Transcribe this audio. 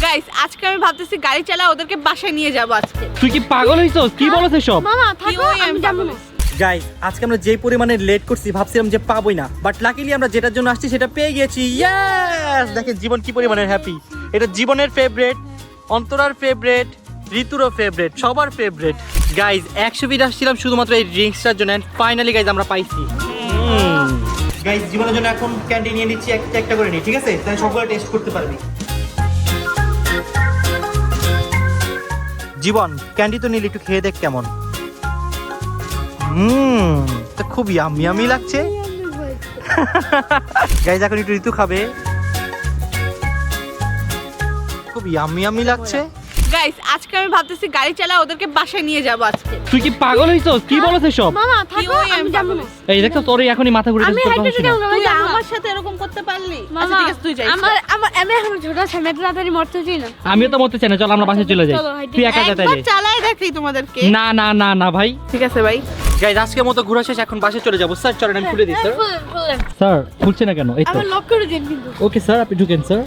Guys আজকে আমি ভাবতেছি গাড়ি চালা ওদেরকে বাসায় নিয়ে যাব আজকে। তুই কি পাগল হইছস? কি বলছিস সব? মামা থাকো আমি যাবো না। গাইস আজকে আমরা যে পরিমাণে লেট করছি ভাবছিলাম যে পাবোই না, বাট লাকিলি আমরা যেটার জন্য আসছি সেটা পেয়ে গেছি। ইয়েস, দেখেন জীবন কি পরিমাণে হ্যাপি। এটা জীবনের ফেভারিট, অন্তরার ফেভারিট, ঋতুরও ফেভারিট, সবার ফেভারিট। গাইস 100 ফিট আসছিলাম শুধুমাত্র এই ড্রিঙ্কসটার জন্য, ফাইনালি গাইস আমরা পাইছি। গাইস জীবনের জন্য এখন ক্যান্ডি নিয়ে নিচ্ছি, একটা একটা করে নিই, ঠিক আছে? তাই সবগুলো টেস্ট করতে পারবি। জীবন ক্যান্ডি তো নিলি, একটু খেয়ে দেখ কেমন। তো খুব ইয়ামি ইয়ামি লাগছে। গাইস এখন একটু ঋতু খাবে, খুব ইয়ামি ইয়ামি লাগছে। গাইস আজকে আমি ভাবতেছি গাড়ি চালা ওদেরকে বাসায় নিয়ে যাব আজকে। তুই কি পাগল হইছস? কি বলছিস সব? মামা থাকো আমি যাবো না। এই দেখো তোর এখনই মাথা ঘুরে আমি যাচ্ছে। হাইটে যাবো না। তুই আমার সাথে এরকম করতে পারলি? আচ্ছা মামা ঠিক আছে তুই যাই। আমি এখন ছোট ছেলে তাড়াতাড়ি মরতে চাই না। আমিও তো মরতে চাই না, চল আমরা বাসায় চলে যাই। চলো, হাইটে। তুই একা যা একবার তাইলে। চালাই দেখি তোমাদেরকে। না না না না ভাই। ঠিক আছে ভাই। গাইস আজকের মতো ঘোরা শেষ, এখন বাসায় চলে যাবো। স্যার চলেন আমি খুলে দিই স্যার। ফুলেন স্যার খুলছে না কেন? এই তো আমার লক করে দিন কিন্তু। ওকে স্যার, আপনি ঢুকেন স্যার।